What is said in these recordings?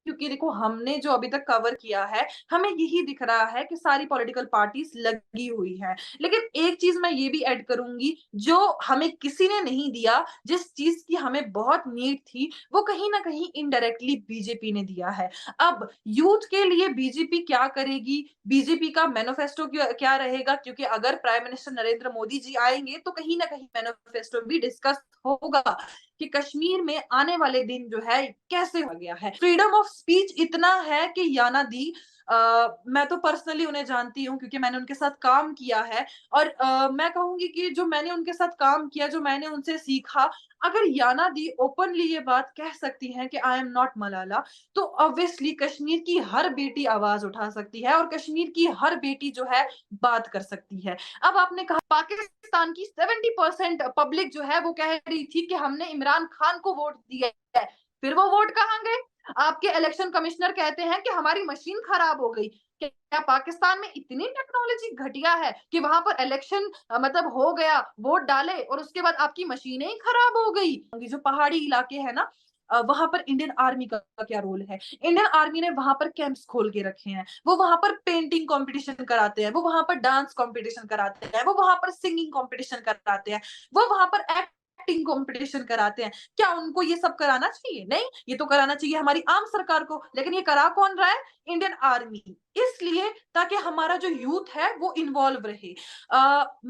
क्योंकि देखो हमने जो अभी तक कवर किया है, हमें यही दिख रहा है कि सारी पॉलिटिकल पार्टीज़ लगी हुई हैं। लेकिन एक चीज़ मैं ये भी ऐड करूँगी, जो हमें किसी ने नहीं दिया, जिस चीज़ की हमें बहुत नीड थी, वो कहीं न कहीं इनडायरेक्टली बीजेपी ने दिया है। अब यूथ के लिए बीजेपी क्या करेगी, बीजेपी का मैनिफेस्टो क्या क्या रहेगा, क्योंकि अगर प्राइम मिनिस्टर नरेंद्र मोदी जी आएँगे, तो कहीं न कहीं मैनिफेस्टो भी डिस्कस होगा कि कश्मीर में आने वाले दिन जो है कैसे हो गया है। फ्रीडम ऑफ स्पीच इतना है कि याना दी मैं तो पर्सनली उन्हें जानती हूँ क्योंकि मैंने उनके साथ काम किया है और मैं कहूँगी कि जो मैंने उनके साथ काम किया, जो मैंने उनसे सीखा, अगर याना दी ओपनली ये बात कह सकती हैं कि आई एम नॉट मलाला, तो ऑब्वियसली कश्मीर की हर बेटी आवाज़ उठा सकती है और कश्मीर की हर बेटी जो है बात कर सकती है। अब आपने कहा पाकिस्तान की 70% पब्लिक जो है वो कह रही थी कि हमने इमरान खान को वोट दिया है। फिर वो वोट कहाँ गए? आपके इलेक्शन कमिश्नर कहते हैं कि हमारी मशीन खराब हो गई। क्या पाकिस्तान में इतनी टेक्नोलॉजी घटिया है कि वहां पर इलेक्शन मतलब हो गया, वोट डाले और उसके बाद आपकी मशीनें ही खराब हो गई? जो पहाड़ी इलाके हैं ना, वहां पर इंडियन आर्मी का क्या रोल है? इंडियन आर्मी ने वहां पर कैंप्स खोल के रखे हैं, वो वहां पर पेंटिंग कंपटीशन कराते हैं, वो वहां पर डांस कंपटीशन कराते हैं, वो वहां पर सिंगिंग कंपटीशन कराते हैं, वो वहां पर एक्टिंग कंपटीशन कराते हैं। क्या उनको ये सब कराना चाहिए? नहीं, ये तो कराना चाहिए हमारी आम सरकार को, लेकिन ये करा कौन रहा है? Indian army. इसलिए ताकि हमारा जो यूथ है वो इन्वॉल्व रहे।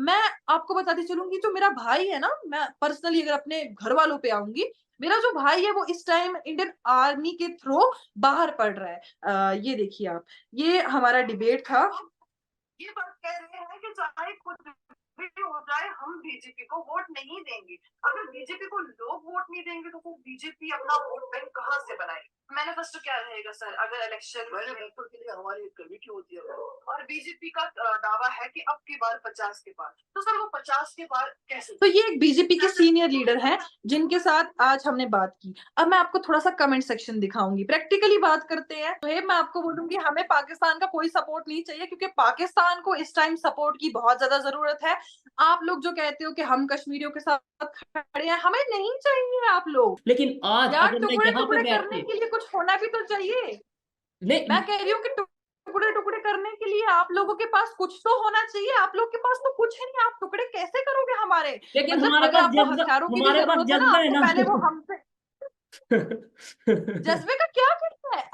मैं आपको बताती चलूंगी, जो मेरा भाई है ना, मैं पर्सनली अगर अपने घर वालों पे आऊंगी, मेरा जो भाई है वो इस टाइम इंडियन आर्मी के थ्रू बाहर पढ़ रहा है। ये देखिए आप, ये हमारा डिबेट था। ये बात कह रहे हैं कि चाहे कुछ भी हो जाए हम बीजेपी को वोट नहीं देंगे। अगर बीजेपी को लोग वोट नहीं देंगे तो वो बीजेपी अपना वोट बैंक कहाँ से बनाएगी? मैनिफेस्टो क्या रहेगा सर अगर इलेक्शन मैनिफेस्टो के लिए हमारी एक कमेटी होती है और बीजेपी का दावा है कि अब की बार 50 के पार, तो सर वो 50 के पार कैसे? तो ये एक बीजेपी के सीनियर लीडर हैं जिनके साथ आज हमने बात की। अब मैं आपको थोड़ा सा कमेंट सेक्शन दिखाऊंगी, प्रैक्टिकली बात करते हैं। तो ये मैं आपको बोलूंगी, हमें पाकिस्तान का कोई सपोर्ट नहीं चाहिए क्योंकि पाकिस्तान को इस टाइम सपोर्ट की बहुत ज्यादा जरूरत है। आप लोग जो कहते हो कि हम कश्मीरियों के साथ खड़े हैं, हमें नहीं चाहिए आप लोग। लेकिन आज यार अगर मैं टुकड़े यहाँ पे टुकड़े बैठ करने के के लिए कुछ होना भी तो चाहिए। नहीं, मैं कह रही हूँ कि टुकड़े टुकड़े करने के लिए आप लोगों के पास कुछ तो होना चाहिए। आप लोग के पास तो कुछ है नहीं, आप टुकड़े कैसे करोगे हमारे? लेकिन मतलब हमारे अगर पास आपको जज्बा, हथियारों की भी हमारे पास जरूरत है ना, जज्बा है आपको ना। पहले वो हमसे। जज्बे का क्या करना है?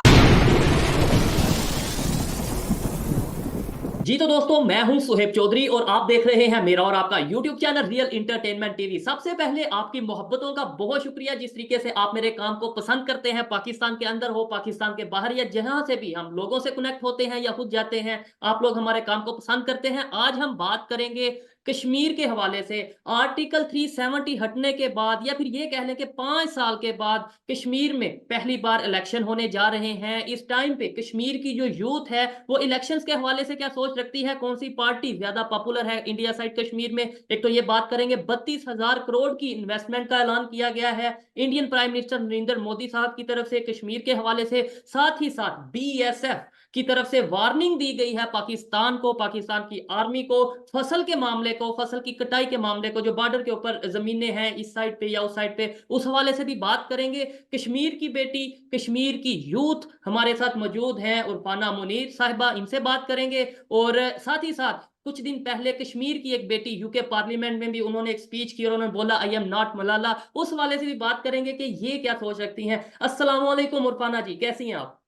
जी तो दोस्तों, मैं हूं सुहेब चौधरी और आप देख रहे हैं मेरा और आपका YouTube channel real entertainment TV. सबसे पहले आपकी मोहब्बतों का बहुत शुक्रिया, जिस तरीके से आप मेरे काम को पसंद करते हैं। पाकिस्तान के अंदर हो, पाकिस्तान के बाहर, या जहां से भी हम लोगों से कनेक्ट होते हैं या खुद जाते हैं, आप लोग हमारे काम को पसंद करते हैं। आज हम बात करेंगे कश्मीर के हवाले से। आर्टिकल 370 हटने के बाद, या फिर ये कह लें कि 5 साल के बाद, कश्मीर में पहली बार इलेक्शन होने जा रहे हैं। इस टाइम पे कश्मीर की जो यूथ है वो इलेक्शंस के हवाले से क्या सोच रखती है, कौन सी पार्टी ज्यादा पॉपुलर है इंडिया साइड कश्मीर में, एक तो ये बात करेंगे। 32,000 करोड़ की इन्वेस्टमेंट का ऐलान किया गया है Indian prime minister Narendra Modi साहब की तरफ से कश्मीर के हवाले से। साथ ही साथ BSF की तरफ से वार्निंग दी गई है पाकिस्तान को, पाकिस्तान की आर्मी को, फसल के मामले को, फसल की कटाई के मामले को, जो बॉर्डर के ऊपर जमीनें हैं इस साइड पे या उस साइड पे, उस हवाले से भी बात करेंगे। कश्मीर की बेटी, कश्मीर की यूथ हमारे साथ मौजूद हैं, उर्फाना मुनीर साहिबा, इनसे बात करेंगे। और साथ ही साथ कुछ दिन पहले कश्मीर की एक बेटी यूके पार्लियामेंट में भी उन्होंने एक स्पीच की और उन्होंने बोला आई एम नॉट मलाला, उस हवाले से भी बात करेंगे कि ये क्या सोच रखती हैं। अस्सलाम वालेकुम उर्फाना जी, कैसी हैं आप?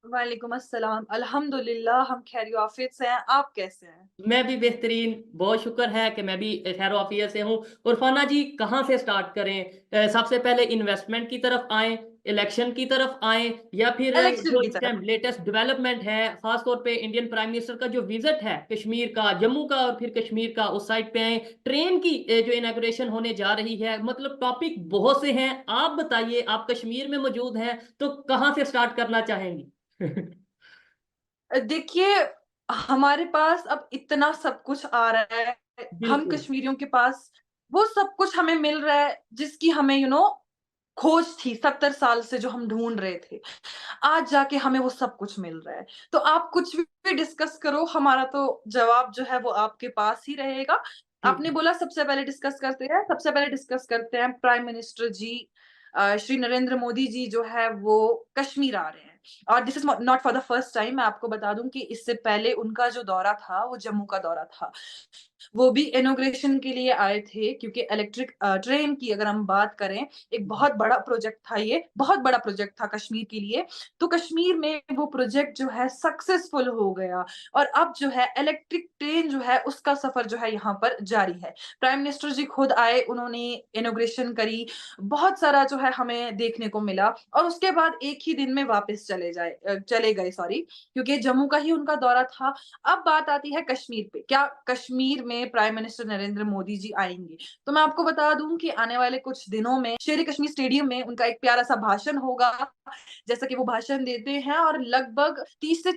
वालेकुम अस्सलाम, अल्हम्दुलिल्लाह हम खैरियो आफियत से हैं। आप कैसे हैं? मैं भी बेहतरीन, बहुत शुक्र है कि मैं भी खैर वाफियत से हूँ। उरफाना जी, कहाँ से स्टार्ट करें? सबसे पहले इन्वेस्टमेंट की तरफ आए, इलेक्शन की तरफ आए, या फिर इलेक्शन जो की इस तरफ। टाइम लेटेस्ट डेवलपमेंट है, खास तौर पे इंडियन प्राइम मिनिस्टर का जो विजिट है कश्मीर का, जम्मू का और फिर कश्मीर का, उस साइड पे आए। ट्रेन की जो इनॉग्रेशन होने जा रही है, मतलब टॉपिक बहुत से हैं। आप बताइए, आप कश्मीर में मौजूद हैं तो कहाँ से स्टार्ट करना चाहेंगी? देखिए, हमारे पास अब इतना सब कुछ आ रहा है, हम बिल्कुल। कश्मीरियों के पास वो सब कुछ हमें मिल रहा है जिसकी हमें खोज थी 70 साल से, जो हम ढूंढ रहे थे। आज जाके हमें वो सब कुछ मिल रहा है। तो आप कुछ भी डिस्कस करो, हमारा तो जवाब जो है वो आपके पास ही रहेगा। ठीक आपने है। बोला सबसे पहले डिस्कस करते हैं, सबसे पहले डिस्कस करते हैं प्राइम मिनिस्टर जी श्री नरेंद्र मोदी जी जो है वो कश्मीर आ रहे हैं। और this is not for the first time. मैं आपको बता दूं कि इससे पहले उनका जो दौरा था वो जम्मू का दौरा था। वो भी इनॉग्रेशन के लिए आए थे, क्योंकि इलेक्ट्रिक ट्रेन की अगर हम बात करें, एक बहुत बड़ा प्रोजेक्ट था, ये बहुत बड़ा प्रोजेक्ट था कश्मीर के लिए। तो कश्मीर में वो प्रोजेक्ट जो है सक्सेसफुल हो गया, और अब जो है इलेक्ट्रिक ट्रेन जो है उसका सफर जो है यहाँ पर जारी है। प्राइम मिनिस्टर जी खुद आए, उन्होंने इनॉग्रेशन करी, बहुत सारा जो है हमें देखने को मिला, और उसके बाद एक ही दिन में वापस चले गए, सॉरी, क्योंकि जम्मू का ही उनका दौरा था। अब बात आती है कश्मीर पे, क्या कश्मीर में प्राइम मिनिस्टर नरेंद्र मोदी जी आएंगे? तो मैं आपको बता दूं कि आने वाले कुछ दिनों में शेर कश्मीर स्टेडियम में उनका एक प्यारा सा भाषण होगा, जैसा कि वो भाषण देते हैं, और लगभग 30 से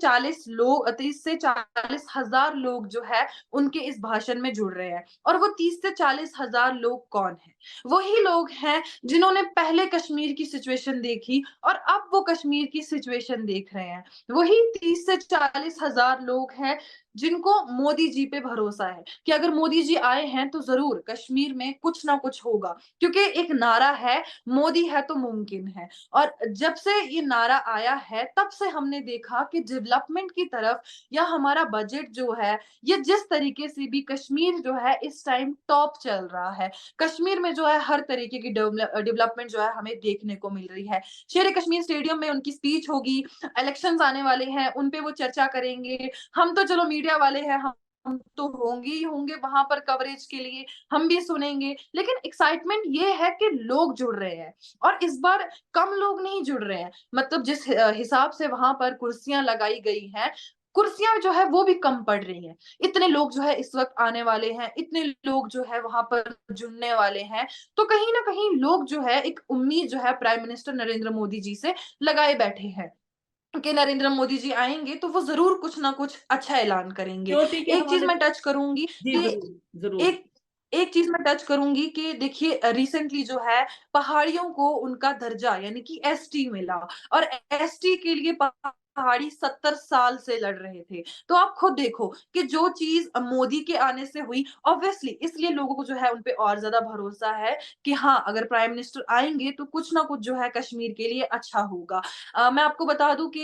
40 हजार लोग जो है उनके इस भाषण में जुड़ रहे हैं। और वो 30 से 40 हजार लोग कौन है? वही लोग हैं जिन्होंने पहले कश्मीर की सिचुएशन देखी और अब वो कश्मीर की सिचुएशन देख रहे हैं। वही 30 से 40 हजार लोग हैं जिनको मोदी जी पे भरोसा है कि अगर मोदी जी आए हैं तो जरूर कश्मीर में कुछ ना कुछ होगा, क्योंकि एक नारा है, मोदी है तो मुमकिन है। और जब से ये नारा आया है तब से हमने देखा कि डेवलपमेंट की तरफ, या हमारा बजट जो है, ये जिस तरीके से भी कश्मीर जो है इस टाइम टॉप चल रहा है। कश्मीर में जो है हर तरीके की डेवलपमेंट जो है हमें देखने को मिल रही है। शेर कश्मीर स्टेडियम में उनकी स्पीच होगी, इलेक्शंस आने वाले हैं, उन पे वो चर्चा करेंगे। हम तो चलो मीडिया वाले हैं, हम तो होंगे ही होंगे वहां पर कवरेज के लिए, हम भी सुनेंगे। लेकिन एक्साइटमेंट ये है कि लोग जुड़ रहे हैं, और इस बार कम लोग नहीं जुड़ रहे हैं। मतलब जिस हिसाब से वहां पर कुर्सियां लगाई गई हैं, कुर्सियां जो है वो भी कम पड़ रही हैं। इतने लोग जो है इस वक्त आने वाले हैं, इतने लोग जो है वहां पर जुड़ने वाले हैं। तो कहीं ना कहीं लोग जो है एक उम्मीद जो है प्राइम मिनिस्टर नरेंद्र मोदी जी से लगाए बैठे हैं कि नरेंद्र मोदी जी आएंगे तो वो जरूर कुछ ना कुछ अच्छा ऐलान करेंगे। सिक्योरिटी के एक चीज हवाले मैं से। टच करूंगी जी कि जरूर जरूर। एक एक चीज मैं टच करूंगी कि देखिए, रिसेंटली जो है पहाड़ियों को उनका दर्जा यानी कि एसटी मिला, और एसटी के लिए पहाड़ी 70 साल से लड़ रहे थे। तो आप खुद देखो कि जो चीज मोदी के आने से हुई, ऑब्वियसली इसलिए लोगों को जो है उनपे और ज्यादा भरोसा है कि हाँ, अगर प्राइम मिनिस्टर आएंगे तो कुछ ना कुछ जो है कश्मीर के लिए अच्छा होगा। मैं आपको बता दूं कि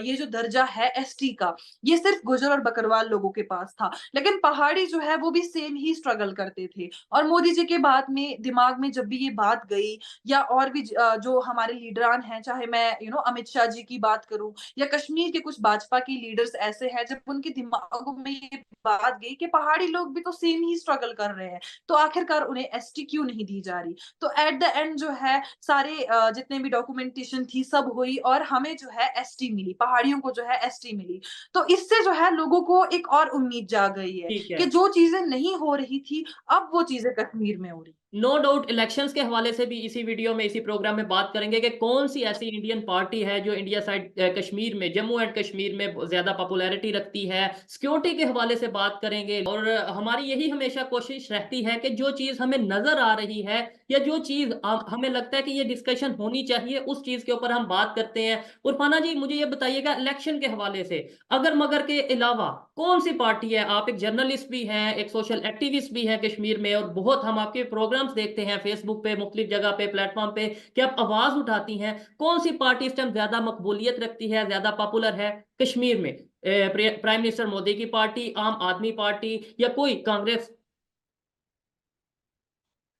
ये जो दर्जा है एसटी का, ये सिर्फ गुर्जर और बकरवाल लोगों के पास था, लेकिन पहाड़ी जो है वो भी सेम ही स्ट्रगल करते थे। और मोदी जी के बाद में दिमाग में जब भी ये बात गई, या और भी जो हमारे लीडरान हैं, चाहे मैं अमित शाह जी की बात करूं, या कश्मीर के कुछ भाजपा के लीडर्स ऐसे हैं, जब उनके दिमागों में ये बात गई कि पहाड़ी लोग भी तो सेम ही स्ट्रगल कर रहे हैं, तो आखिरकार उन्हें एसटी क्यों नहीं दी जा रही? तो एट द एंड जो है सारे जितने भी डॉक्यूमेंटेशन थी सब हुई, और हमें जो है एसटी मिली, पहाड़ियों को जो है एसटी मिली। तो इससे जो है लोगों को एक और उम्मीद जाग गई है ठीक है। कि जो चीजें नहीं हो रही थी, अब वो चीजें कश्मीर में हो रही। नो डाउट इलेक्शंस के हवाले से भी इसी वीडियो में इसी प्रोग्राम में बात करेंगे कि कौन सी ऐसी इंडियन पार्टी है जो इंडिया साइड कश्मीर में, जम्मू एंड कश्मीर में ज्यादा पॉपुलैरिटी रखती है। सिक्योरिटी के हवाले से बात करेंगे, और हमारी यही हमेशा कोशिश रहती है कि जो चीज हमें नजर आ रही है, या जो चीज हमें लगता है कि ये डिस्कशन होनी चाहिए, उस चीज के ऊपर हम बात करते हैं। उरफाना जी, मुझे ये बताइएगा इलेक्शन के हवाले से अगर मगर के अलावा कौन सी पार्टी है? आप एक जर्नलिस्ट भी हैं, एक सोशल एक्टिविस्ट भी हैं कश्मीर में, और बहुत हम आपके प्रोग्राम्स देखते हैं फेसबुक पे, मुख्तलिफ जगह पे, प्लेटफॉर्म पे, कि आप आवाज उठाती हैं। कौन सी पार्टी इस टाइम ज्यादा मकबूलियत रखती है, ज्यादा पॉपुलर है कश्मीर में? प्राइम मिनिस्टर मोदी की पार्टी, आम आदमी पार्टी, या कोई कांग्रेस?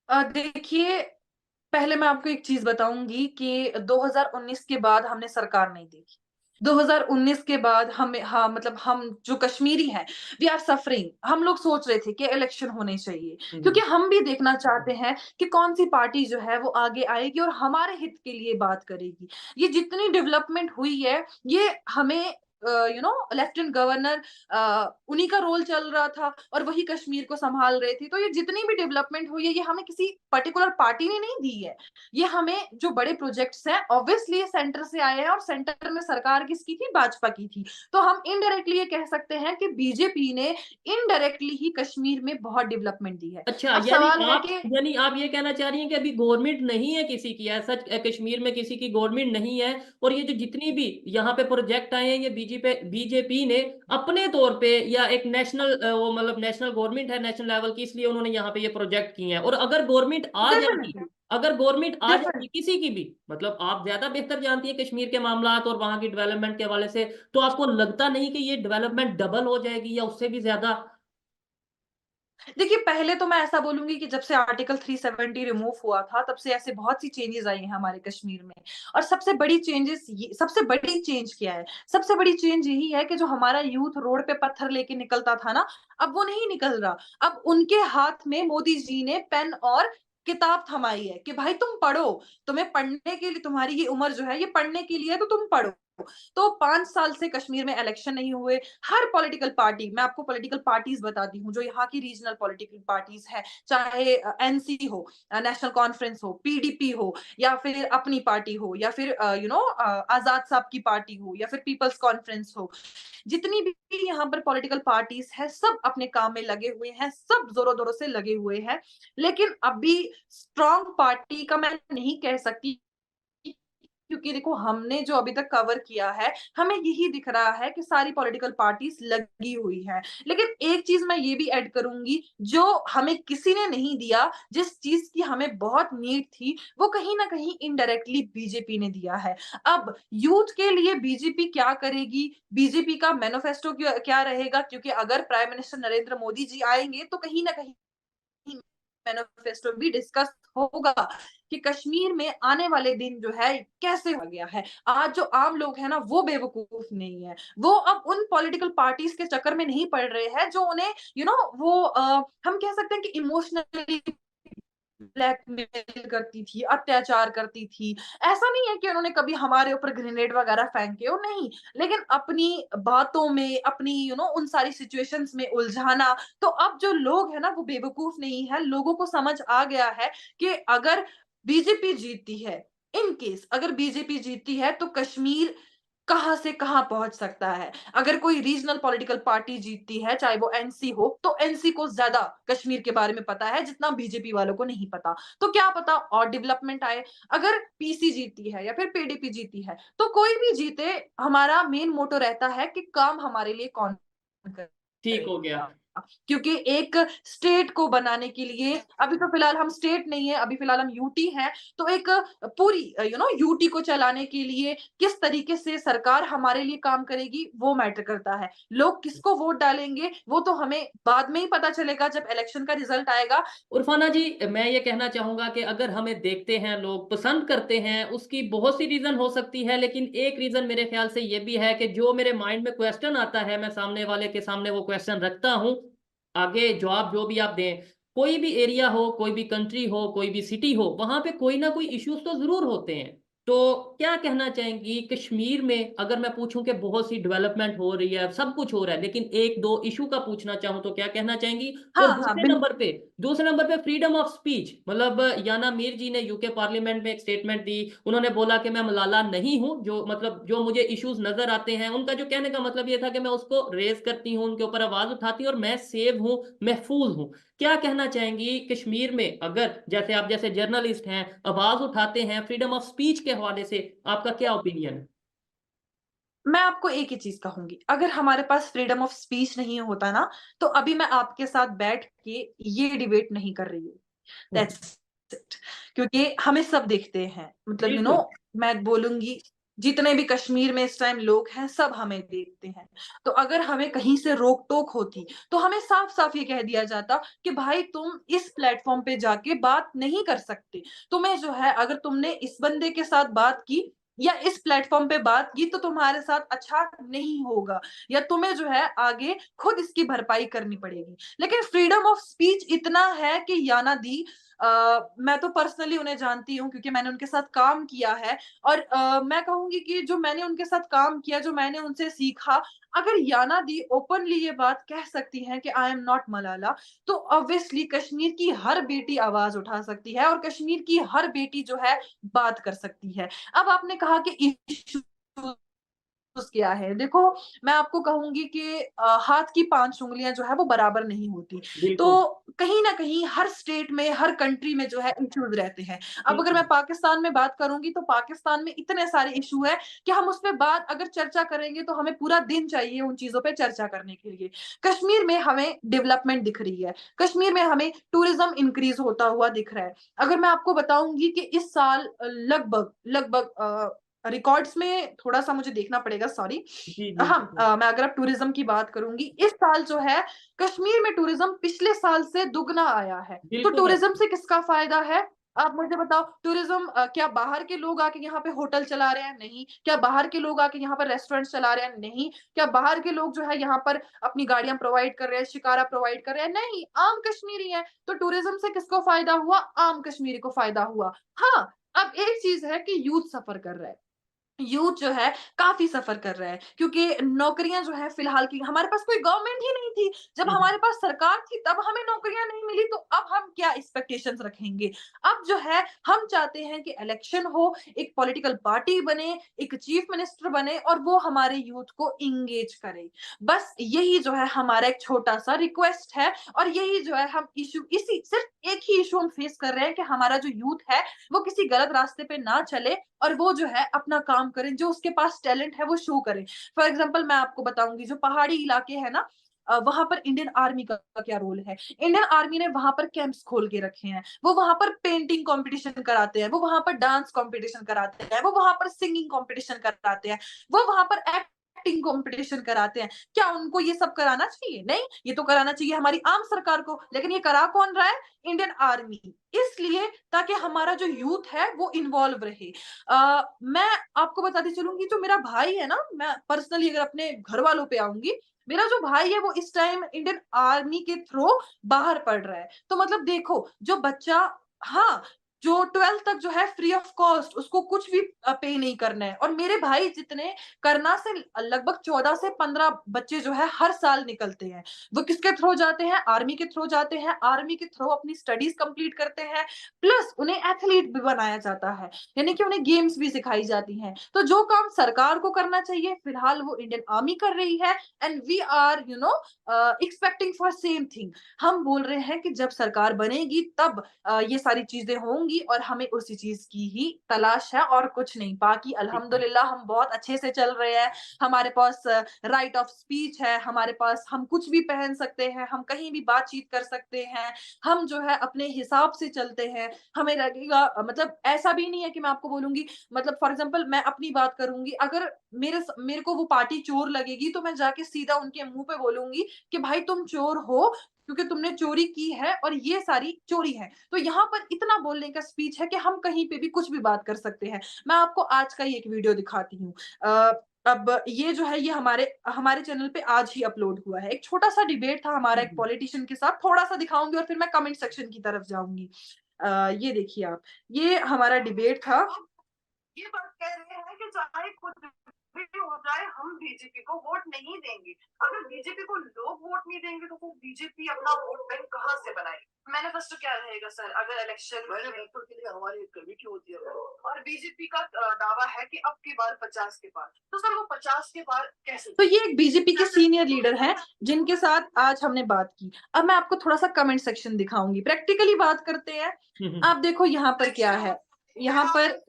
देखिए, पहले मैं आपको एक चीज बताऊंगी कि 2019 के बाद हमने सरकार नहीं देखी। 2019 के बाद हमें, हाँ, मतलब हम जो कश्मीरी हैं, वी आर सफरिंग। हम लोग सोच रहे थे कि इलेक्शन होने चाहिए, क्योंकि हम भी देखना चाहते हैं कि कौन सी पार्टी जो है वो आगे आएगी और हमारे हित के लिए बात करेगी। ये जितनी डेवलपमेंट हुई है, ये हमें लेफ्टिनेंट गवर्नर उन्हीं का रोल चल रहा था, और वही कश्मीर को संभाल रहे थे। तो ये जितनी भी डेवलपमेंट हुई है, ये हमें किसी पर्टिकुलर पार्टी ने नहीं दी है। ये हमें जो बड़े प्रोजेक्ट्स हैं, ऑब्वियसली ये सेंटर से आए हैं, और सेंटर में सरकार किसकी थी? भाजपा की थी। तो हम इनडायरेक्टली ये कह सकते हैं कि बीजेपी ने इनडायरेक्टली ही कश्मीर में बहुत डेवलपमेंट दी है। अच्छा, अब सवाल है कि यानी आप ये कहना चाह रही हैं कि अभी गवर्नमेंट नहीं है किसी की, ऐसा कश्मीर में किसी की गवर्नमेंट नहीं है, और ये जो जितनी भी यहाँ पे प्रोजेक्ट आए हैं, ये बीजेपी ने अपने तौर पे, या एक नेशनल वो मतलब नेशनल गवर्नमेंट है नेशनल लेवल की, इसलिए उन्होंने यहाँ पे ये प्रोजेक्ट किए हैं। और अगर गवर्नमेंट आ जाती डेफिनेटली अगर गवर्नमेंट आ देखो जाती किसी की भी, मतलब आप ज्यादा बेहतर जानती है कश्मीर के मामलात और वहां की डेवलपमेंट के हवाले से, तो आपको लगता नहीं कि ये डेवलपमेंट डबल हो जाएगी या उससे भी ज्यादा? देखिए, पहले तो मैं ऐसा बोलूँगी कि जब से आर्टिकल 370 रिमूव हुआ था, तब से ऐसे बहुत सी चेंजेज़ आई हैं हमारे कश्मीर में। और सबसे बड़ी चेंज क्या है? सबसे बड़ी चेंज यही है कि जो हमारा यूथ रोड पे पत्थर लेके निकलता था ना, अब वो नहीं निकल रहा। अब उनके हाथ में मोदी जी ने पेन और किताब थमाई है कि भाई तुम पढ़ो, तुम्हें पढ़ने के लिए तुम्हारी ये उम्र जो है, ये पढ़ने के लिए है तो तुम पढ़ो। तो 5 साल से कश्मीर में इलेक्शन नहीं हुए। हर पॉलिटिकल पार्टी, मैं आपको पॉलिटिकल पार्टीज़ बताती हूँ, जो यहाँ की रीजनल पॉलिटिकल पार्टीज़ हैं, चाहे एनसी हो, नेशनल कॉन्फ्रेंस हो, पीडीपी हो, या फिर अपनी पार्टी हो, या फिर आज़ाद साहब की पार्टी हो, या फिर पीपल्स कॉन्फ्रेंस हो। जितनी भी यहाँ पर पॉलिटिकल पार्टीज़ हैं, सब अपने काम में लगे हुए हैं, सब ज़ोरों-तोरों से लगे हुए हैं। लेकिन अभी स्ट्रॉन्ग पार्टी का मैं नहीं कह सकती, क्योंकि देखो हमने जो अभी तक कवर किया है, हमें यही दिख रहा है कि सारी पॉलिटिकल पार्टीज़ लगी हुई हैं। लेकिन एक चीज़ मैं ये भी ऐड करूँगी, जो हमें किसी ने नहीं दिया, जिस चीज़ की हमें बहुत नीड थी, वो कहीं न कहीं इनडायरेक्टली बीजेपी ने दिया है। अब यूथ के लिए बीजेपी क्या करेगी, बीजेपी का मैनिफेस्टो क्या क्या रहेगा, क्योंकि अगर प्राइम मिनिस्टर नरेंद्र मोदी जी आएँगे, तो कहीं न कहीं मैनिफेस्टो भी डिस्कस होगा कि कश्मीर में आने वाले दिन जो है कैसे हो गया है। आज जो आम लोग हैं ना, वो बेवकूफ नहीं है। वो अब उन पॉलिटिकल पार्टीज के चक्कर में नहीं पड़ रहे हैं जो उन्हें वो हम कह सकते हैं कि इमोशनली ब्लैकमेल करती थी, अत्याचार करती थी। ऐसा नहीं है कि उन्होंने कभी हमारे ऊपर ग्रेनेड वगैरह फेंके हो, नहीं। लेकिन अपनी बातों में, अपनी उन सारी सिचुएशंस में उलझाना। तो अब जो लोग हैं ना, वो बेवकूफ नहीं है। लोगों को समझ आ गया है कि अगर बीजेपी जीतती है, इन केस अगर बीजेपी जीतती है, तो कश्मीर कहाँ से कहाँ पहुँच सकता है। अगर कोई रीजनल पॉलिटिकल पार्टी जीतती है, चाहे वो एनसी हो, तो एनसी को ज़्यादा कश्मीर के बारे में पता है, जितना बीजेपी वालों को नहीं पता। तो क्या पता और डेवलपमेंट आए। अगर पीसी जीतती है या फिर पीडीपी जीती है, तो कोई भी जीते, हमारा मेन मोटो रहता है कि काम हमारे लिए कौन ठीक हो गया। करेगा। क्योंकि एक स्टेट को बनाने के लिए, अभी तो फिलहाल हम स्टेट नहीं है, अभी फिलहाल हम यूटी हैं, तो एक पूरी यूटी को चलाने के लिए किस तरीके से सरकार हमारे लिए काम करेगी, वो मैटर करता है। लोग किसको वोट डालेंगे, वो तो हमें बाद में ही पता चलेगा, जब इलेक्शन का रिजल्ट आएगा। उरफाना जी, मैं ये कहना चाहूंगा कि अगर हमें देखते हैं लोग पसंद करते हैं, उसकी बहुत सी रीजन हो सकती है, लेकिन एक रीजन मेरे ख्याल से ये भी है कि जो मेरे माइंड में क्वेश्चन आता है, मैं सामने वाले के सामने वो क्वेश्चन रखता हूँ, आगे जवाब जो भी आप दें, कोई भी एरिया हो, कोई भी कंट्री हो, कोई भी सिटी हो, वहां पे कोई ना कोई इश्यूज तो जरूर होते हैं। तो क्या कहना चाहेंगी कश्मीर में, अगर मैं पूछूं कि बहुत सी डेवलपमेंट हो रही है, सब कुछ हो रहा है, लेकिन एक दो इशू का पूछना चाहूं तो क्या कहना चाहेंगी? और हाँ, हाँ, दूसरे नंबर पे फ्रीडम ऑफ स्पीच, मतलब याना मीर जी ने यूके पार्लियामेंट में एक स्टेटमेंट दी। उन्होंने बोला कि मैं मलाला नहीं हूं, जो मतलब जो मुझे इश्यूज नजर आते हैं, उनका जो कहने का मतलब ये था कि मैं उसको रेज करती हूं, उनके ऊपर आवाज उठाती हूं, और मैं सेव हूं, महफूज हूं। क्या कहना चाहेंगी कश्मीर में, अगर जैसे आप जैसे जर्नलिस्ट हैं, आवाज उठाते हैं फ्रीडम ऑफ स्पीच के हवाले से, आपका क्या ओपिनियन है? मैं आपको एक ही चीज़ कहूँगी, अगर हमारे पास फ्रीडम ऑफ स्पीच नहीं होता ना, तो अभी मैं आपके साथ बैठ के ये डिबेट नहीं कर रही हूँ। That's it. क्योंकि हमें सब दिखते हैं, मतलब बिल्कुल। मैं बोलूँगी, जितने भी कश्मीर में इस टाइम लोग हैं, सब हमें देखते हैं। तो अगर हमें कहीं से रोक-टोक होती, तो हमें साफ-साफ ये कह दिया जाता कि भाई तुम इस प्लेटफ़ॉर्म पे जाके बात नहीं कर सकते। तुम्हें जो है, अगर तुमने इस बंदे के साथ बात की या इस प्लेटफ़ॉर्म पे बात की, तो तुम्हारे साथ अच्छा नहीं होगा, या तुम्हें जो है आगे खुद इसकी भरपाई करनी पड़ेगी। लेकिन फ्रीडम ऑफ स्पीच इतना है कि याना दी, मैं तो पर्सनली उन्हें जानती हूँ, क्योंकि मैंने उनके साथ काम किया है। और मैं कहूँगी कि जो मैंने उनके साथ काम किया, जो मैंने उनसे सीखा, अगर याना दी ओपनली ये बात कह सकती हैं कि आई एम नॉट मलाला, तो ऑब्वियसली कश्मीर की हर बेटी आवाज़ उठा सकती है, और कश्मीर की हर बेटी जो है बात कर सकती है। अब आपने कहा कि इश्यूज़ क्या है? देखो, मैं आपको कहूँगी कि हाथ की 5 उँगलियाँ जो है वो बराबर नहीं होती। तो बिल्कुल। कहीं ना कहीं हर स्टेट में, हर कंट्री में जो है इश्यूज रहते हैं। अब अगर बिल्कुल। मैं पाकिस्तान में बात करूंगी तो पाकिस्तान में इतने सारे इशू है कि हम उस पे बात अगर चर्चा करेंगे तो हमें पूरा दिन चाहिए उन चीजों पे चर्चा करने के लिए। कश्मीर में हमें डेवलपमेंट दिख रही है, कश्मीर में हमें टूरिज्म इंक्रीज होता हुआ दिख रहा है। अगर मैं आपको बताऊंगी कि इस साल लगभग लगभग रिकॉर्ड्स में थोड़ा सा मुझे देखना पड़ेगा, सॉरी। जी, जी, हाँ, जी। मैं अगर अब टूरिज्म की बात करूंगी, इस साल जो है कश्मीर में टूरिज्म पिछले साल से दुगना आया है। तो बिल्कुल है। टूरिज्म से किसका फायदा है? आप मुझे बताओ, टूरिज्म क्या बाहर के लोग आके यहाँ पे होटल चला रहे हैं? नहीं। क्या बाहर के लोग आके यहाँ पर रेस्टोरेंट चला रहे हैं? नहीं। क्या बाहर के लोग जो है यहाँ पर अपनी गाड़ियां प्रोवाइड कर रहे हैं, शिकारा प्रोवाइड कर रहे हैं? नहीं। आम कश्मीरी है। तो टूरिज्म से किसको फायदा हुआ? आम कश्मीरी को फायदा हुआ। हाँ, अब एक चीज है कि यूथ सफर कर रहा है, यूथ जो है काफ़ी सफ़र कर रहा है, क्योंकि नौकरियाँ जो है फ़िलहाल की हमारे पास कोई गवर्नमेंट ही नहीं थी। जब हुँ, हुँ। हमारे पास सरकार थी तब हमें नौकरियाँ नहीं मिली, तो अब हम क्या एक्सपेक्टेशंस रखेंगे? अब जो है हम चाहते हैं कि इलेक्शन हो, एक पॉलिटिकल पार्टी बने, एक चीफ मिनिस्टर बने और वो हमारे यूथ को एंगेज करे। बस यही जो है हमारा एक छोटा-सा रिक्वेस्ट है, और यही जो है हम इश्यू इसी सिर्फ़ एक ही इश्यू हम फेस कर रहे हैं कि हमारा जो यूथ है वो किसी गलत रास्ते पे ना चले और वो जो है अपना काम करें, जो उसके पास टैलेंट है वो शो करें। फॉर एग्जांपल मैं आपको बताऊँगी, जो पहाड़ी इलाके हैं ना, वहाँ पर इंडियन आर्मी का क्या रोल है? इंडियन आर्मी ने वहाँ पर कैंप्स खोल के रखे हैं। वो वहाँ पर पेंटिंग कॉम्पिटिशन कराते हैं, वो वहाँ पर डांस कॉम्पिटिशन कराते हैं, वो वहाँ पर सिंगिंग कॉम्पिटिशन कराते हैं, वो वहाँ पर एक्टिंग कॉम्पिटिशन कराते हैं। क्या उनको ये सब कराना चाहिए? नहीं, ये तो कराना चाहिए हमारी आम सरकार को, लेकिन ये करा कौन रहा है? Indian army. इसलिए ताकि हमारा जो यूथ है वो इन्वॉल्व रहे। मैं आपको बताती चलूँगी, जो मेरा भाई है ना, मैं पर्सनली अगर अपने घर वालों पे आऊँगी, मेरा जो भाई है वो इस टाइम इंडियन आर्मी के थ्रू बाहर पढ़ रहा है। तो मतलब देखो, जो बच्चा, हाँ, जो 12th तक जो है फ्री ऑफ कॉस्ट, उसको कुछ भी पे नहीं करना है, और मेरे भाई जितने करना से लगभग 14 से 15 बच्चे जो है हर साल निकलते हैं। वो किसके थ्रू जाते हैं? आर्मी के थ्रू जाते हैं, आर्मी के थ्रू अपनी स्टडीज़ कंप्लीट करते हैं, प्लस उन्हें एथलीट भी बनाया जाता है, यानी कि उन्हें गेम्स भी सिखाई जाती हैं। तो जो काम सरकार को करना चाहिए, फिलहाल वो इंडियन आर्मी कर रही है, and we are expecting for same thing. हम बोल रहे हैं कि जब सरकार बनेगी तब ये सारी चीज़ें होंगी, और हमें उसी चीज़ की ही तलाश है और कुछ नहीं। बाकी ठीक है। अल्हम्दुलिल्लाह हम बहुत अच्छे से चल रहे हैं। हमारे पास राइट ऑफ स्पीच है, हमारे पास हम कुछ भी पहन सकते हैं, हम कहीं भी बातचीत कर सकते हैं, हम जो है अपने हिसाब से चलते हैं। हमें लगेगा मतलब ऐसा भी नहीं है कि मैं आपको बोलूँगी, मतलब फॉर एग्ज़ाम्पल मैं अपनी बात करूँगी, अगर मेरे को वो पार्टी चोर लगेगी तो मैं जाके सीधा उनके मुँह पे बोलूँगी कि भाई तुम चोर हो, क्योंकि तुमने चोरी की है और ये सारी चोरी है। तो यहाँ पर इतना बोलने का स्पीच है कि हम कहीं पे भी कुछ भी बात कर सकते हैं। मैं आपको आज का ही एक वीडियो दिखाती हूँ। अ, अब ये जो है ये हमारे हमारे चैनल पे आज ही अपलोड हुआ है। एक छोटा-सा डिबेट था हमारा हुँ, एक हुँ। पॉलिटिशियन के साथ, थोड़ा-सा दिखाऊँगी और फिर मैं कमेंट सेक्शन की तरफ जाऊँगी। ये देखिए आप, ये हमारा डिबेट था। ये बात कह रहे हैं कि चाहे कुछ भी हो जाए, हम बीजेपी को वोट नहीं देंगे। अगर बीजेपी को लोग वोट नहीं देंगे तो वो बीजेपी अपना वोट बैंक कहाँ से बनाएगी? मैनिफेस्टो क्या रहेगा सर अगर इलेक्शन मैनिफेस्टो के लिए हमारी एक कमेटी होती है, और बीजेपी का दावा है कि अब की बार 50 के पार। तो सर वो 50 के पार कैसे? तो ये एक बीजेपी के सीनियर लीडर हैं जिनके साथ आज हमने बात की। अब मैं आपको थोड़ा-सा कमेंट सेक्शन दिखाऊँगी। प्रैक्टिकली बात करते हैं। हुँ, हुँ। आप देखो यहाँ पर क्या है? यहाँ पर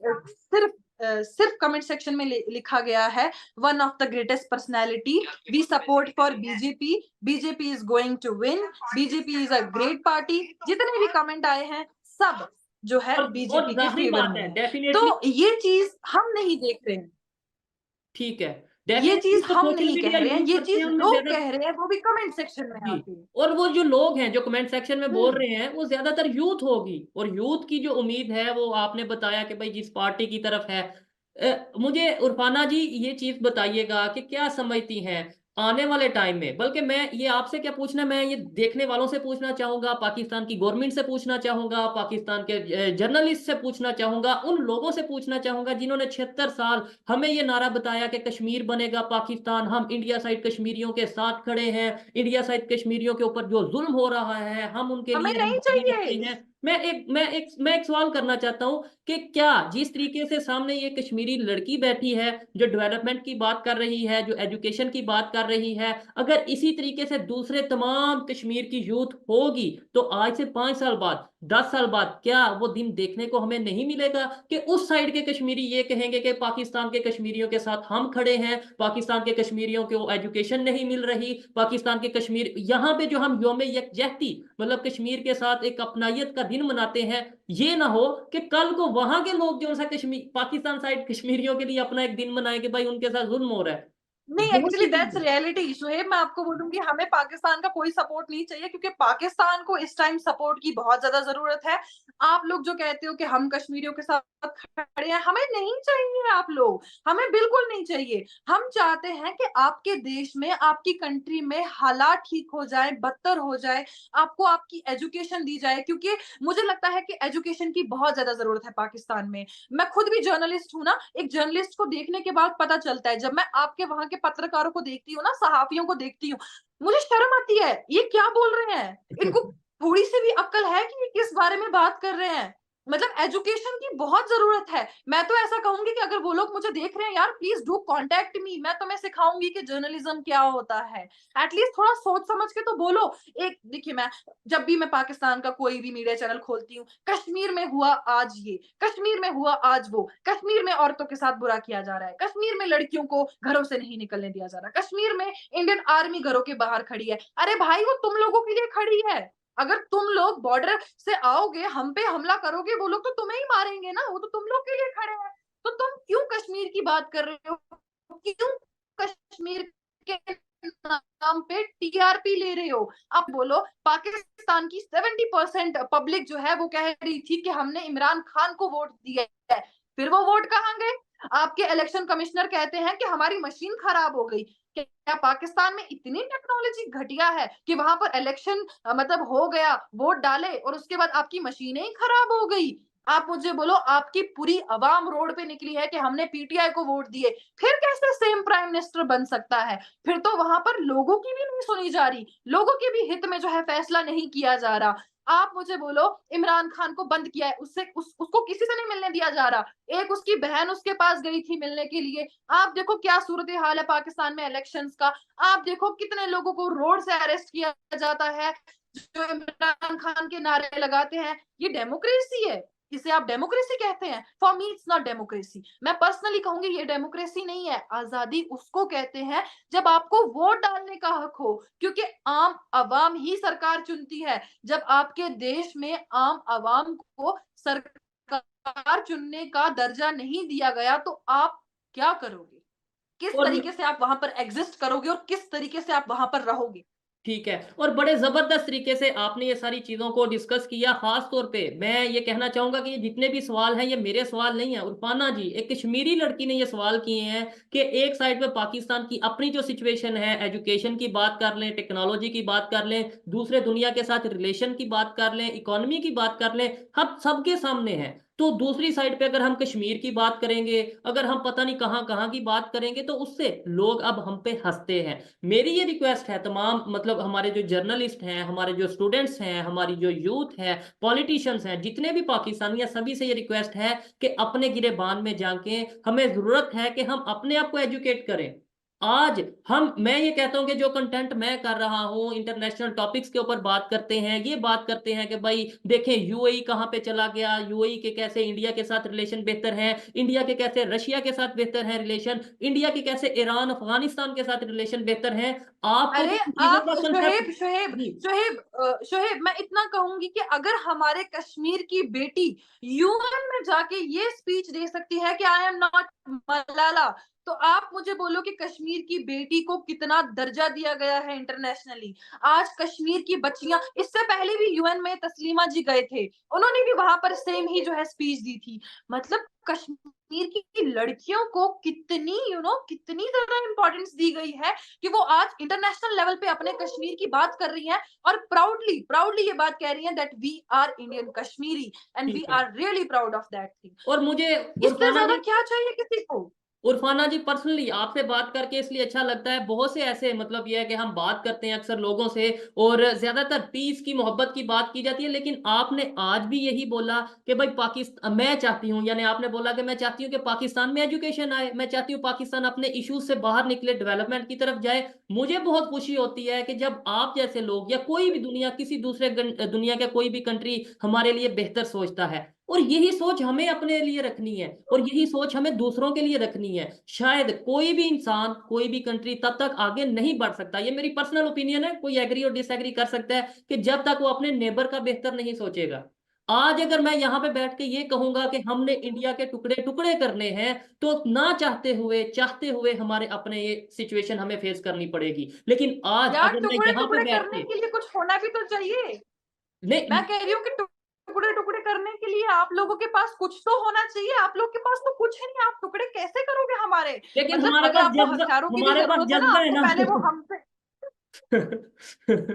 सिर्फ कमेंट सेक्शन में लिखा गया है, one of the greatest personality, we support for BJP, BJP is going to win, BJP is a great party. जितने भी कमेंट आए हैं सब जो है और बीजेपी के ज़ाहिर फेवर बात में है है। डेफ़िनेटली तो ये चीज हम नहीं देख रहे हैं, ठीक है। ये डेफ़िनेटली चीज जो हम सोशल नहीं मीडिया कह रहे हैं, यूज़ ये करते चीज हैं उनमें लोग ज़्यादा कह रहे हैं, वो भी कमेंट सेक्शन में जी, आके। और वो जो लोग हैं जो कमेंट सेक्शन में बोल हम्म। रहे हैं वो ज़्यादातर यूथ होगी और यूथ की जो उम्मीद है वो आपने बताया कि भाई जिस पार्टी की तरफ है। मुझे उरफाना जी ये चीज़ बताइएगा कि क्या समझती हैं आने वाले टाइम में बल्कि मैं ये आपसे क्या पूछना मैं ये देखने वालों से पूछना चाहूँगा, पाकिस्तान की गवर्नमेंट से पूछना चाहूँगा, पाकिस्तान के जर्नलिस्ट से पूछना चाहूँगा, उन लोगों से पूछना चाहूँगा जिन्होंने 76 साल हमें ये नारा बताया कि कश्मीर बनेगा पाकिस्तान, हम इंडिया साइड कश्मीरियों के साथ खड़े हैं, इंडिया साइड कश्मीरियों के ऊपर जो ज़ुल्म हो रहा है, हम उनके हमें लिए नहीं हमदर्दी रखते चाहिए। हैं। मैं एक सवाल करना चाहता हूं कि क्या जिस तरीके से सामने ये कश्मीरी लड़की बैठी है, जो डेवलपमेंट की बात कर रही है, जो एजुकेशन की बात कर रही है, अगर इसी तरीके से दूसरे तमाम कश्मीर की यूथ होगी, तो आज से 5 साल बाद, 10 साल बाद, क्या वो दिन देखने को हमें नहीं मिलेगा कि उस साइड के कश्मीरी ये कहेंगे कि पाकिस्तान के कश्मीरियों के साथ हम खड़े हैं, पाकिस्तान के कश्मीरियों को एजुकेशन नहीं मिल रही, पाकिस्तान के कश्मीर, यहाँ पे जो हम योम यकजहती मतलब कश्मीर के साथ एक अपनायत का दिन मनाते हैं, ये ना हो कि कल को वहां के लोग जो सा कश्मीर पाकिस्तान साइड कश्मीरियों के लिए अपना एक दिन मनाए कि भाई उनके साथ जुल्म हो रहा है। नहीं, बहुत एक्चुअली सी दैट्स चीजें। रियलिटी शुएब। मैं आपको बोलूंगी हमें पाकिस्तान का कोई सपोर्ट नहीं चाहिए, क्योंकि पाकिस्तान को इस टाइम सपोर्ट की बहुत ज्यादा जरूरत है। आप लोग जो कहते हो कि हम कश्मीरियों के साथ खड़े हैं, हमें नहीं चाहिए आप लोग, हमें बिल्कुल नहीं चाहिए। हम चाहते हैं कि आपके देश में, आपकी कंट्री में हालात ठीक हो जाए, बदतर हो जाए, आपको आपकी एजुकेशन दी जाए, क्योंकि मुझे लगता है कि एजुकेशन की बहुत ज्यादा जरूरत है पाकिस्तान में। मैं खुद भी जर्नलिस्ट हूँ ना, एक जर्नलिस्ट को देखने के बाद पता चलता है, जब मैं आपके वहां के पत्रकारों को देखती हूँ ना, सहाफियों को देखती हूँ, मुझे शर्म आती है, ये क्या बोल रहे हैं, इनको थोड़ी सी भी अक्ल है कि ये किस बारे में बात कर रहे हैं। मतलब एजुकेशन की बहुत जरूरत है। मैं तो ऐसा कहूंगी कि अगर वो लोग मुझे देख रहे हैं, यार प्लीज डू कांटेक्ट मी, मैं तुम्हें सिखाऊंगी कि जर्नलिज्म क्या होता है। एटलीस्ट थोड़ा सोच समझ के तो बोलो। एक देखिए, मैं जब भी मैं पाकिस्तान का कोई भी मीडिया चैनल खोलती हूँ, कश्मीर में हुआ आज ये, कश्मीर में हुआ आज वो, कश्मीर में औरतों के साथ बुरा किया जा रहा है, कश्मीर में लड़कियों को घरों से नहीं निकलने दिया जा रहा, कश्मीर में इंडियन आर्मी घरों के बाहर खड़ी है। अरे भाई, वो तुम लोगों के लिए खड़ी है। अगर तुम लोग बॉर्डर से आओगे, हम पे हमला करोगे, वो लोग तो तुम्हें ही मारेंगे ना, वो तो तुम लोग के लिए खड़े हैं। तो तुम क्यों कश्मीर की बात कर रहे हो, क्यों कश्मीर के नाम पे टीआरपी ले रहे हो। आप बोलो, पाकिस्तान की 70% पब्लिक जो है वो कह रही थी कि हमने इमरान खान को वोट दिया है, फिर वो वोट कहाँ गए। आपके इलेक्शन कमिश्नर कहते हैं कि हमारी मशीन खराब हो गई। क्या पाकिस्तान में इतनी टेक्नोलॉजी घटिया है कि वहां पर इलेक्शन मतलब हो गया, वोट डाले और उसके बाद आपकी मशीनें ही खराब हो गई। आप मुझे बोलो, आपकी पूरी अवाम रोड पे निकली है कि हमने पीटीआई को वोट दिए, फिर कैसे सेम प्राइम मिनिस्टर बन सकता है। फिर तो वहां पर लोगों की भी नहीं सुनी जा रही, लोगों के भी हित में जो है फैसला नहीं किया जा रहा। आप मुझे बोलो, इमरान खान को बंद किया है, उसको किसी से नहीं मिलने दिया जा रहा। एक उसकी बहन उसके पास गई थी मिलने के लिए। आप देखो क्या सूरत हाल है पाकिस्तान में इलेक्शंस का। आप देखो कितने लोगों को रोड से अरेस्ट किया जाता है जो इमरान खान के नारे लगाते हैं। ये डेमोक्रेसी है? इसे आप डेमोक्रेसी कहते हैं? For me it's not democracy. मैं पर्सनली कहूंगी ये डेमोक्रेसी नहीं है। आजादी उसको कहते हैं जब आपको वोट डालने का हक हो, क्योंकि आम आवाम ही सरकार चुनती है। जब आपके देश में आम आवाम को सरकार चुनने का दर्जा नहीं दिया गया, तो आप क्या करोगे? किस और तरीके से आप वहां पर एग्जिस्ट करोगे और किस तरीके से आप वहां पर रहोगे? ठीक है, और बड़े जबरदस्त तरीके से आपने ये सारी चीजों को डिस्कस किया। खास तौर पे मैं ये कहना चाहूंगा कि ये जितने भी सवाल हैं, ये मेरे सवाल नहीं है। उर्फाना जी, एक कश्मीरी लड़की ने ये सवाल किए हैं कि एक साइड पे पाकिस्तान की अपनी जो सिचुएशन है, एजुकेशन की बात कर लें, टेक्नोलॉजी की बात कर लें, दूसरे दुनिया के साथ रिलेशन की बात कर लें, इकोनॉमी की बात कर लें, हम सबके सामने है। तो दूसरी साइड पे अगर हम कश्मीर की बात करेंगे, अगर हम पता नहीं कहाँ कहाँ की बात करेंगे, तो उससे लोग अब हम पे हंसते हैं। मेरी ये रिक्वेस्ट है तमाम मतलब हमारे जो जर्नलिस्ट हैं, हमारे जो स्टूडेंट्स हैं, हमारी जो यूथ है, पॉलिटिशियंस हैं, जितने भी पाकिस्तानी हैं, सभी से ये रिक्वेस्ट है कि अपने गिरेबान में जाके हमें जरूरत है कि हम अपने आप को एजुकेट करें। आज मैं ये कहता हूं कि जो कंटेंट मैं कर रहा हूं, इंटरनेशनल टॉपिक्स के ऊपर बात करते हैं, ये बात करते हैं कि भाई देखें यूएई कहां पे चला गया, यूएई के कैसे इंडिया के साथ रिलेशन बेहतर है, इंडिया के कैसे रशिया के साथ बेहतर है रिलेशन, इंडिया के कैसे ईरान अफगानिस्तान के साथ रिलेशन बेहतर है। आपको अरे तो इन चीजों आप का कंसेप्ट। शोहेब शोहेब जी। शोहेब शोहेब, मैं इतना कहूंगी कि अगर हमारे कश्मीर की बेटी यूएन में जाके ये स्पीच दे सकती है कि आई एम नॉट मलाला, तो आप मुझे बोलो कि कश्मीर की बेटी को कितना दर्जा दिया गया है इंटरनेशनली। आज कश्मीर की बच्चियां, इससे पहले भी यूएन में तस्लीमा जी गए थे, उन्होंने भी वहां पर सेम ही जो है स्पीच दी थी। मतलब कश्मीर की लड़कियों को कितनी कितनी ज्यादा इंपॉर्टेंस दी गई है कि वो आज इंटरनेशनल लेवल पे अपने कश्मीर की बात कर रही हैं और प्राउडली प्राउडली ये बात कह रही हैं that we are Indian Kashmiri and we ठीक है, are really proud of that thing. और मुझे इससे उर्फाना ज्यादा जी, क्या चाहिए किसी को? उरफाना जी, पर्सनली आपसे बात करके इसलिए अच्छा लगता है, बहुत से ऐसे मतलब ये है कि हम बात करते हैं अक्सर लोगों से और ज्यादातर पीस की मोहब्बत की बात की जाती है, लेकिन आपने आज भी यही बोला कि भाई पाकिस्तान मैं चाहती हूँ, यानी आपने बोला कि मैं चाहती हूँ कि पाकिस्तान में एजुकेशन आए, मैं चाहती हूँ पाकिस्तान अपने इश्यूज से बाहर निकले, डेवलपमेंट की तरफ जाए। मुझे बहुत खुशी होती है कि जब आप जैसे लोग या कोई भी दुनिया किसी दूसरे दुनिया का कोई भी कंट्री हमारे लिए बेहतर सोचता है, और यही सोच हमें अपने लिए रखनी है और यही सोच हमें दूसरों के लिए रखनी है। शायद कोई भी इंसान, कोई भी कंट्री तब तक आगे नहीं बढ़ सकता, ये मेरी पर्सनल ओपिनियन है, कोई एग्री और डिसएग्री कर सकता है, कि जब तक वो अपने नेबर का बेहतर नहीं सोचेगा। आज अगर मैं यहाँ पे बैठ के ये कहूंगा कि हमने इंडिया के टुकड़े टुकड़े करने हैं, तो ना चाहते हुए हमारे अपने ये सिचुएशन हमें फेस करनी पड़ेगी। लेकिन आज यार अगर मैं टुकड़े यहाँ पे टुकड़े बैठ करने के के लिए कुछ होना भी तो चाहिए। नहीं, मैं कह रही हूँ कि टुकड़े टुकड़े करने के लिए आप लोगों के पास कुछ तो होना चाहिए। आप लोग के पास तो कुछ है नहीं, आप टुकड़े कैसे करोगे हमारे? लेकिन मतलब हमारे अगर पास आपको जज्बा, हथियारों की भी हमारे पास जरूरत है ना, जज्बा है आपको ना। पहले वो हमसे।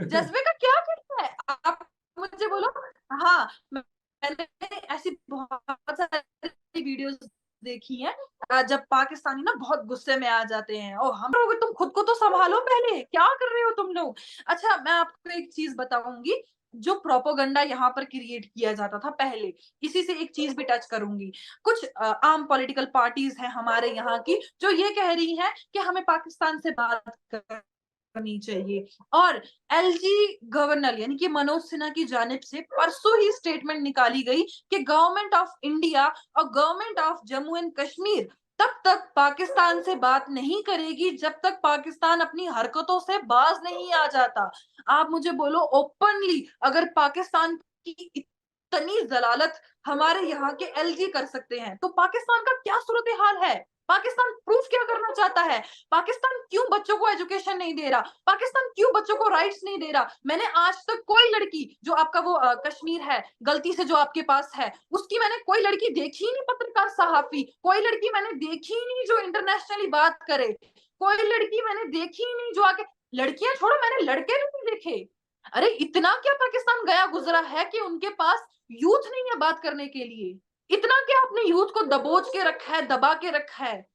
जज्बे का क्या करना है आप मुझे बोलो। हाँ, मैंने ऐसी बहुत सारी वीडियोस देखी हैं, जब पाकिस्तानी ना बहुत गुस्से में आ जाते हैं, और हम लोग, तुम खुद को तो संभालो, पहले क्या कर रहे हो तुम लोग? अच्छा, मैं आपको एक चीज बताऊंगी। जो प्रोपोगंडा यहाँ पर क्रिएट किया जाता था पहले, इसी से एक चीज भी टच करूंगी। कुछ आम पॉलिटिकल पार्टीज हैं हमारे यहाँ की, जो ये कह रही हैं कि हमें पाकिस्तान से बात करनी चाहिए। और एलजी गवर्नर यानी कि मनोज सिन्हा की जानिब से परसों ही स्टेटमेंट निकाली गई कि गवर्नमेंट ऑफ इंडिया और government of Jammu and Kashmir तब तक पाकिस्तान से बात नहीं करेगी जब तक पाकिस्तान अपनी हरकतों से बाज नहीं आ जाता। आप मुझे बोलो, ओपनली अगर पाकिस्तान की इतनी जलालत हमारे यहाँ के एलजी कर सकते हैं, तो पाकिस्तान का क्या सूरत हाल है? पाकिस्तान प्रूफ क्या करना चाहता है? पाकिस्तान क्यों बच्चों को एजुकेशन नहीं दे रहा? पाकिस्तान क्यों बच्चों को राइट्स नहीं दे रहा? मैंने आज तक कोई लड़की, जो आपका वो कश्मीर है गलती से जो आपके पास है, उसकी मैंने कोई लड़की देखी ही नहीं, पत्रकार सहाफी कोई लड़की मैंने देखी ही नहीं जो इंटरनेशनली बात करे। कोई लड़की मैंने देखी ही नहीं जो आके, लड़कियां छोड़ो, मैंने लड़के भी नहीं देखे। अरे इतना क्या पाकिस्तान गया गुजरा है कि उनके पास यूथ नहीं है बात करने के लिए? इतना क्या अपने यूथ को दबोच के रखा है, दबा के रखा है?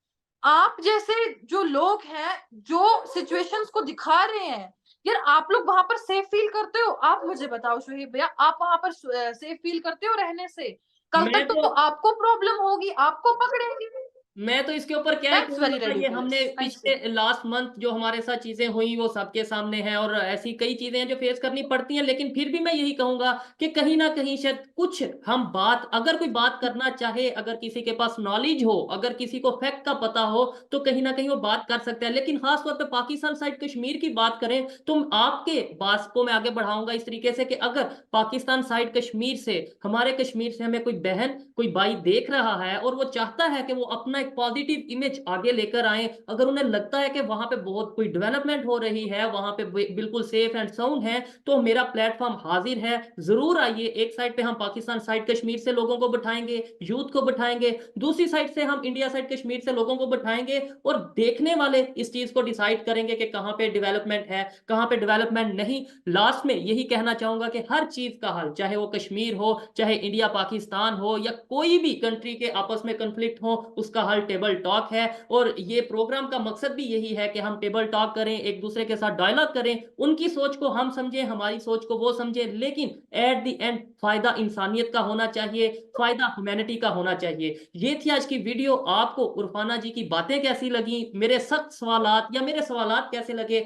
आप जैसे जो लोग हैं, जो सिचुएशंस को दिखा रहे हैं, यार आप लोग वहां पर सेफ फील करते हो? आप मुझे बताओ शोहेब भैया, आप वहां पर सेफ फील करते हो रहने से? कल मैं तक तो तो आपको प्रॉब्लम होगी, आपको पकड़ेंगे। मैं तो इसके ऊपर क्या ही दैट्स वेरी कहूंगा, ये हमने रेडिकुलस, थैंक पिछले यू। लास्ट मंथ जो हमारे साथ चीजें हुई वो सबके सामने है, और ऐसी कई चीजें हैं जो फेस करनी पड़ती हैं, लेकिन फिर भी मैं यही कहूंगा कि कहीं ना कहीं शायद कुछ हम बात, अगर कोई बात करना चाहे, अगर किसी के पास नॉलेज हो, अगर किसी को फैक्ट का पता हो, तो कहीं ना कहीं वो बात कर सकता है। लेकिन खास तौर पे पाकिस्तान साइड कश्मीर की बात करें, तो आपके बात को मैं आगे बढ़ाऊंगा इस तरीके से कि अगर पाकिस्तान साइड कश्मीर से, हमारे कश्मीर से हमें कोई बहन कोई भाई देख रहा है और वो चाहता है कि वो अपना एक पॉजिटिव इमेज आगे लेकर आए, अगर उन्हें लगता है कि वहां पे बहुत कोई डेवलपमेंट हो रही है, वहां पे बिल्कुल सेफ एंड साउंड है, तो मेरा प्लेटफॉर्म हाजिर है, जरूर आइए। एक साइड पे हम पाकिस्तान साइड कश्मीर से लोगों को बिठाएंगे, यूथ को बिठाएंगे, दूसरी साइड से हम इंडिया साइड कश्मीर से लोगों को बिठाएंगे, और देखने वाले इस चीज को डिसाइड करेंगे कि कहां पे डेवलपमेंट है, कहां पे डेवलपमेंट नहीं। लास्ट में यही कहना चाहूंगा कि हर चीज का हल, चाहे वो कश्मीर हो, चाहे इंडिया पाकिस्तान हो, या कोई भी कंट्री के आपस में कंफ्लिक्ट हो, उसका हल टेबल टॉक है। और ये प्रोग्राम का मकसद भी यही है कि हम टेबल टॉक करें, एक दूसरे के साथ डायलॉग करें, उनकी सोच को हम समझें, हमारी सोच को वो समझें, लेकिन एट द एंड फायदा इंसानियत का होना चाहिए, फायदा ह्यूमैनिटी का होना चाहिए। ये थी आज की वीडियो। आपको उरफाना जी की बातें कैसी लगी, मेरे सख्त सवालात या मेरे सवालात कैसे लगे,